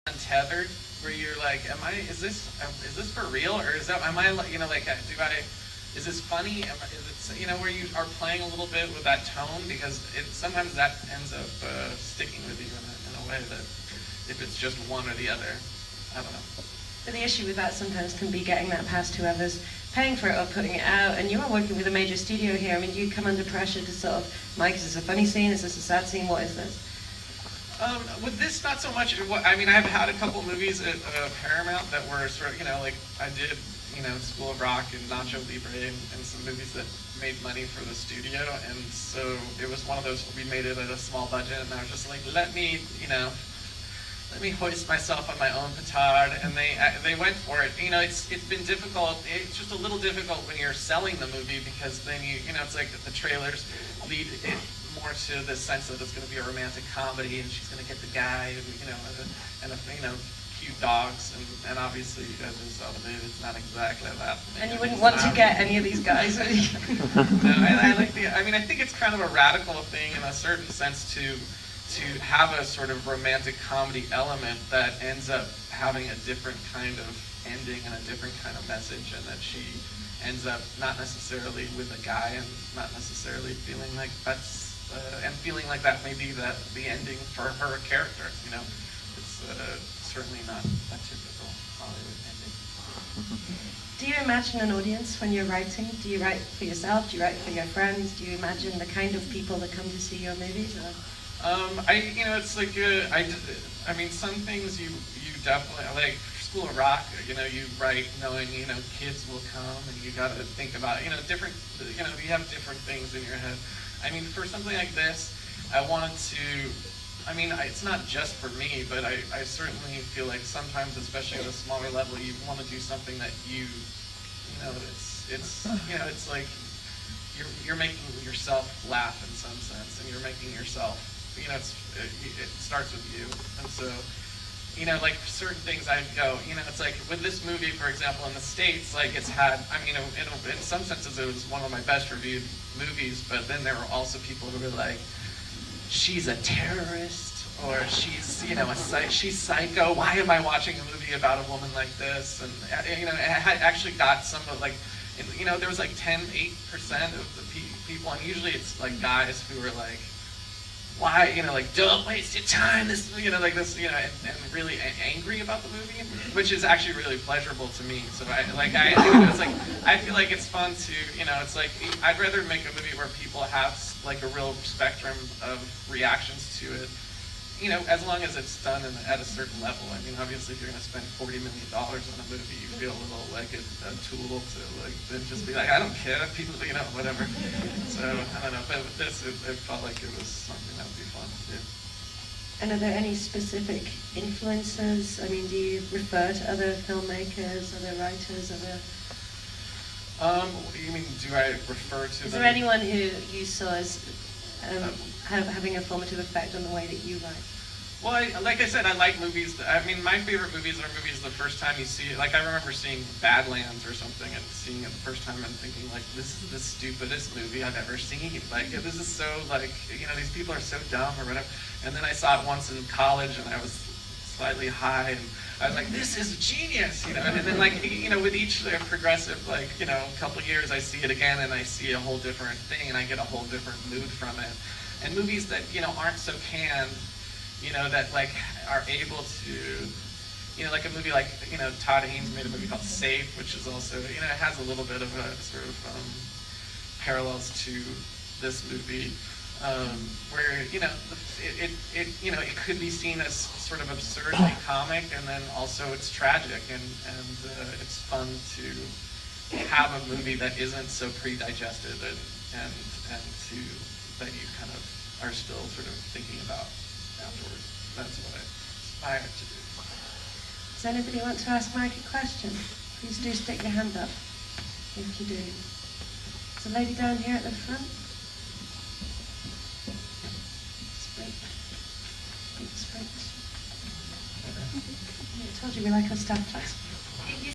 untethered, where you're like, is this for real, or am I, like, is this funny? Is it, where you are playing a little bit with that tone, because sometimes that ends up sticking with you in a way that if it's just one or the other, I don't know. But the issue with that sometimes can be getting that past whoever's paying for it or putting it out, and you are working with a major studio here. I mean, do you come under pressure to sort of, Mike, is this a funny scene? Is this a sad scene? What is this? With this, not so much. I mean, I've had a couple movies at Paramount that were sort of, like I did, School of Rock and Nacho Libre and some movies that made money for the studio, and so it was one of those, we made it at a small budget, and I was just like, let me hoist myself on my own petard, and they went for it. It's been difficult. It's just a little difficult when you're selling the movie, because then it's like the trailers lead it more to this sense that it's going to be a romantic comedy, and she's going to get the guy, and cute dogs, and obviously, as you saw the movie, it's not exactly that. And you wouldn't want to get any of these guys. No, I think it's kind of a radical thing in a certain sense to have a sort of romantic comedy element that ends up having a different kind of ending and a different kind of message, and that she ends up not necessarily with a guy and not necessarily feeling like that's and feeling like that may be the ending for her character. It's certainly not a typical Hollywood ending. Do you imagine an audience when you're writing? Do you write for yourself? Do you write for your friends? Do you imagine the kind of people that come to see your movies? Or? It's like I mean, some things you definitely, like School of Rock. You write knowing kids will come, and you got to think about different. You have different things in your head. I mean, for something like this, I wanted to. I mean, it's not just for me, but I certainly feel like sometimes, especially at a smaller level, you want to do something that it's like you're making yourself laugh in some sense, and you're making yourself. It starts with you, and so. Like certain things I go, it's like with this movie, for example, in the States, like it's had, I mean, in some senses it was one of my best reviewed movies, but then there were also people who were like, she's a terrorist, or she's, she's psycho, why am I watching a movie about a woman like this? And, it had actually got some of like, there was like 8% of the people, and usually it's like guys who are like, why, like, don't waste your time, this, and really angry about the movie, which is actually really pleasurable to me. So I feel like it's fun to, it's like, I'd rather make a movie where people have like a real spectrum of reactions to it, as long as it's done at a certain level. I mean, obviously, if you're going to spend $40 million on a movie, you feel a little like a tool to like then just be like, I don't care, people, whatever. So I don't know, but with this, it felt like it was something that would be fun to do. And are there any specific influences? I mean, do you refer to other filmmakers, other writers, other? You mean, do I refer to? Is there anyone who you saw as having a formative effect on the way that you write? Well, like I said, I like movies. I mean, my favorite movies are movies the first time you see it. Like, I remember seeing Badlands or something and seeing it the first time and thinking, like, this is the stupidest movie I've ever seen. Like, this is so, like, these people are so dumb or whatever. And then I saw it once in college, and I was slightly high, and I was like, this is genius, And then, like, with each progressive, like, couple of years, I see it again, and I see a whole different thing, and I get a whole different mood from it. And movies that, aren't so canned, that like are able to, like a movie like, Todd Haynes made a movie called Safe, which is also, it has a little bit of a sort of parallels to this movie, where, it could be seen as sort of absurdly comic, and then also it's tragic, and it's fun to have a movie that isn't so pre-digested and to, that you kind of are still sort of thinking about afterwards. That's what I aspire to do. Does anybody want to ask Mike a question? Please do stick your hand up if you do. There's a lady down here at the front. Sprint. Sprint. I told you we like our staff class.